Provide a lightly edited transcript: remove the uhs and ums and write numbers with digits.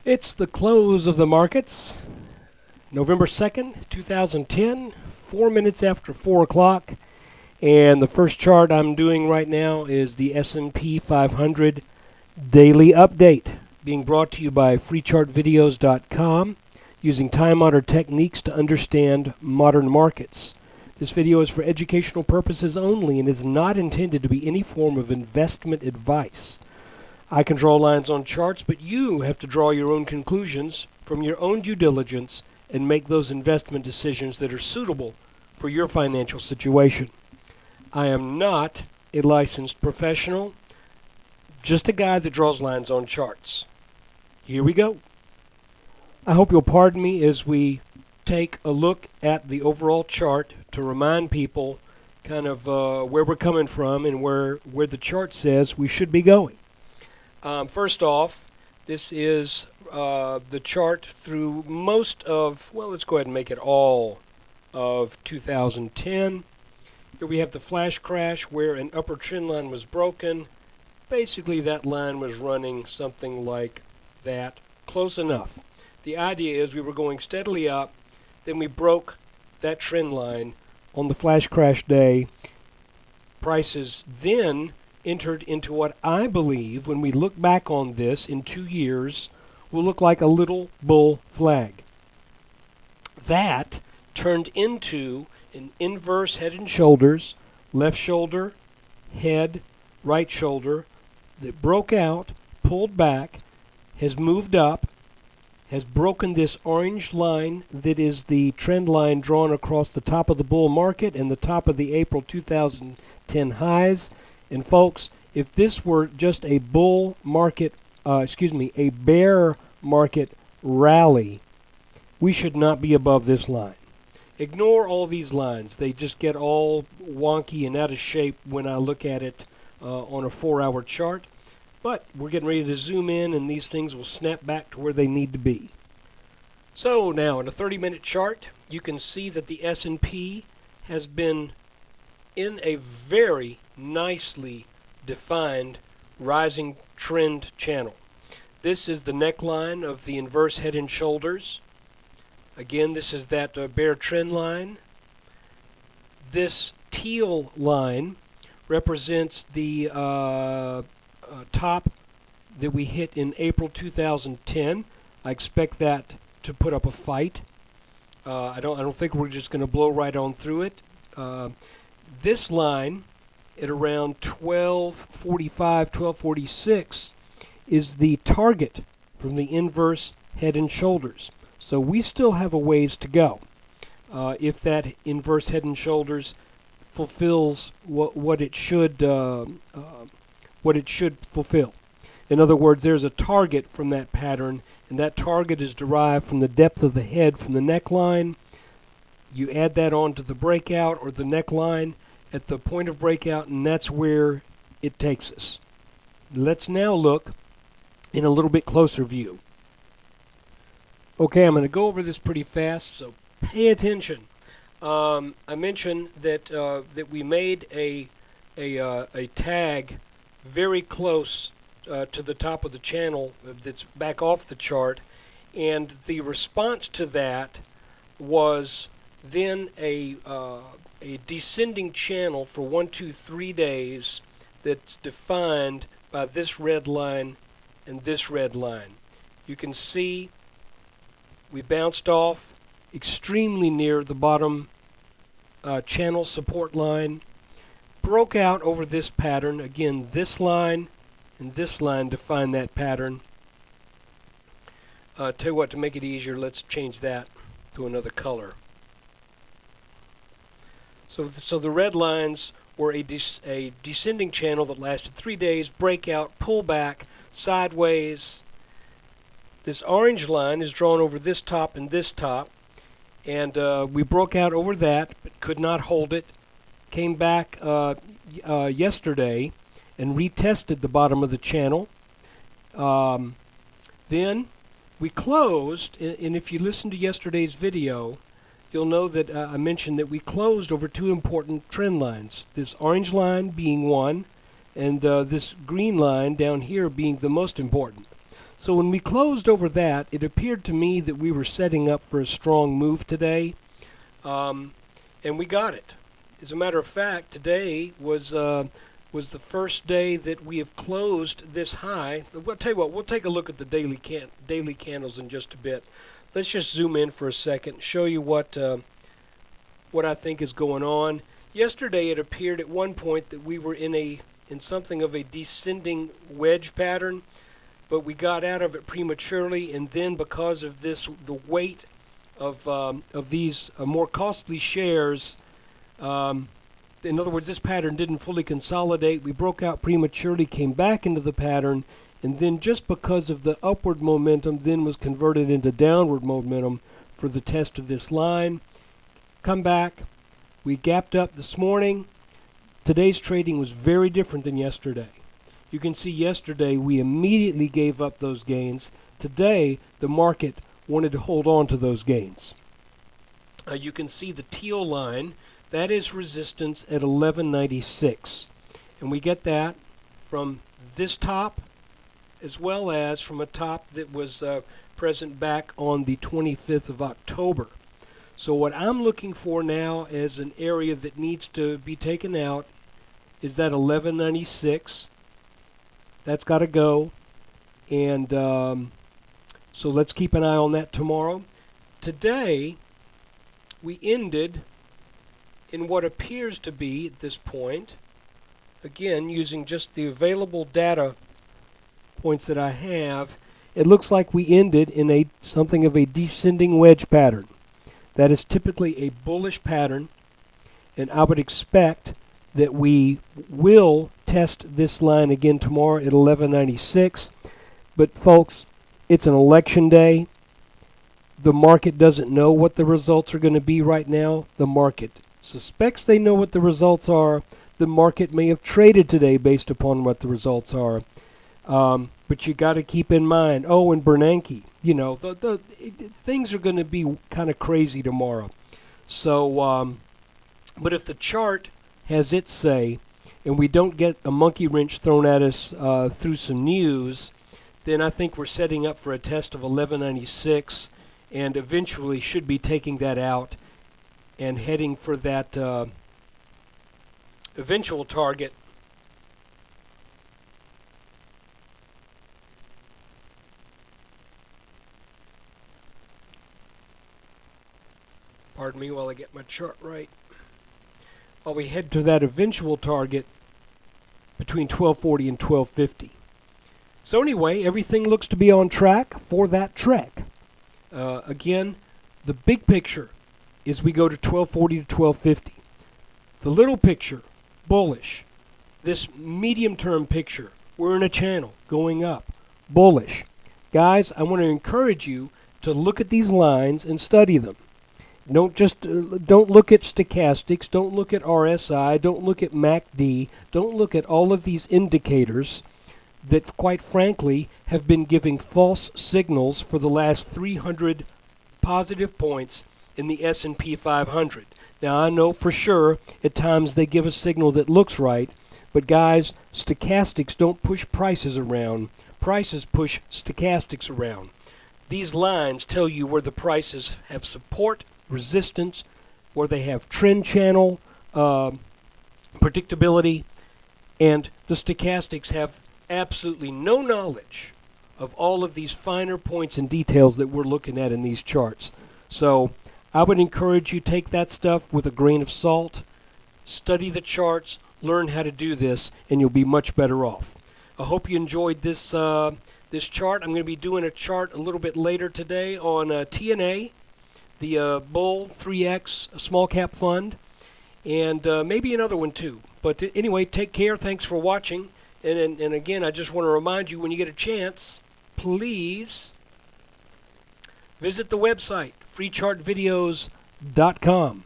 It's the close of the markets, November 2nd, 2010, 4 minutes after 4 o'clock. And the first chart I'm doing right now is the S&P 500 Daily Update, being brought to you by freechartvideos.com, using time-honored techniques to understand modern markets. This video is for educational purposes only and is not intended to be any form of investment advice. I can draw lines on charts, but you have to draw your own conclusions from your own due diligence and make those investment decisions that are suitable for your financial situation. I am not a licensed professional, just a guy that draws lines on charts. Here we go. I hope you'll pardon me as we take a look at the overall chart to remind people kind of where we're coming from and where the chart says we should be going. First off, this is the chart through most of, well, let's go ahead and make it all of 2010. Here we have the flash crash where an upper trend line was broken. Basically, that line was running something like that, close enough. The idea is we were going steadily up, then we broke that trend line on the flash crash day. Prices then entered into what I believe, when we look back on this in 2 years, will look like a little bull flag. That turned into an inverse head and shoulders, left shoulder, head, right shoulder, that broke out, pulled back, has moved up, has broken this orange line that is the trend line drawn across the top of the bull market and the top of the April 2010 highs. And folks, if this were just a bull market, a bear market rally, we should not be above this line. Ignore all these lines. They just get all wonky and out of shape when I look at it on a 4-hour chart. But we're getting ready to zoom in, and these things will snap back to where they need to be. So now, in a 30-minute chart, you can see that the S&P has been in a very nicely defined rising trend channel. This is the neckline of the inverse head and shoulders. Again, this is that bear trend line. This teal line represents the top that we hit in April 2010. I expect that to put up a fight. I don't think we're just going to blow right on through it. This line at around 1245, 1246 is the target from the inverse head and shoulders. So we still have a ways to go if that inverse head and shoulders fulfills what it should fulfill. In other words, there's a target from that pattern, and that target is derived from the depth of the head from the neckline. You add that on to the breakout or the neckline at the point of breakout, and that's where it takes us. Let's now look in a little bit closer view. Okay, I'm going to go over this pretty fast, so pay attention. I mentioned that we made a tag very close to the top of the channel that's back off the chart, and the response to that was then a descending channel for 1, 2, 3 days that's defined by this red line and this red line. You can see we bounced off extremely near the bottom channel support line, broke out over this pattern. Again, this line and this line define that pattern. Tell you what, to make it easier, let's change that to another color. So the red lines were a descending channel that lasted 3 days, breakout, pullback, sideways. This orange line is drawn over this top and this top, and we broke out over that but could not hold it. Came back yesterday and retested the bottom of the channel. Then we closed, and if you listen to yesterday's video, you'll know that I mentioned that we closed over 2 important trend lines, this orange line being one, and this green line down here being the most important. So when we closed over that, it appeared to me that we were setting up for a strong move today, and we got it. As a matter of fact, today was the first day that we have closed this high. I'll tell you what, we'll take a look at the daily candles in just a bit. Let's just zoom in for a second, show you what I think is going on. Yesterday, it appeared at one point that we were in something of a descending wedge pattern, but we got out of it prematurely, and then because of the weight of these more costly shares, in other words, this pattern didn't fully consolidate. We broke out prematurely, came back into the pattern, and then just because of the upward momentum, then was converted into downward momentum for the test of this line. Come back. We gapped up this morning. Today's trading was very different than yesterday. You can see yesterday we immediately gave up those gains. Today, the market wanted to hold on to those gains. You can see the teal line. That is resistance at 1196. And we get that from this top as well as from a top that was present back on the 25th of October. So what I'm looking for now as an area that needs to be taken out is that 1196. That's got to go. And so let's keep an eye on that tomorrow. Today, we ended in what appears to be, at this point, again, using just the available data points that I have, it looks like we ended in something of a descending wedge pattern. That is typically a bullish pattern, and I would expect that we will test this line again tomorrow at 1196. But folks, it's an election day. The market doesn't know what the results are going to be right now. The market suspects they know what the results are. The market may have traded today based upon what the results are. But you got to keep in mind, and Bernanke, things are going to be kind of crazy tomorrow. So, but if the chart has its say, and we don't get a monkey wrench thrown at us through some news, then I think we're setting up for a test of 1196, and eventually should be taking that out and heading for that eventual target. Pardon me while I get my chart right. While we head to that eventual target between 1240 and 1250. So anyway, everything looks to be on track for that trek. Again, the big picture is we go to 1240 to 1250. The little picture, bullish. This medium-term picture, we're in a channel going up, bullish. Guys, I want to encourage you to look at these lines and study them. Don't look at stochastics, don't look at RSI, don't look at MACD, don't look at all of these indicators that, quite frankly, have been giving false signals for the last 300 positive points in the S&P 500. Now, I know for sure at times they give a signal that looks right, but guys, stochastics don't push prices around. Prices push stochastics around. These lines tell you where the prices have support, resistance, where they have trend channel predictability, and the stochastics have absolutely no knowledge of all of these finer points and details that we're looking at in these charts. So I would encourage you to take that stuff with a grain of salt, study the charts, learn how to do this, and you'll be much better off. I hope you enjoyed this this chart. I'm going to be doing a chart a little bit later today on TNA, the Bull 3X small cap fund, and maybe another one too. But anyway, take care. Thanks for watching. And again, I just want to remind you, when you get a chance, please visit the website, freechartvideos.com.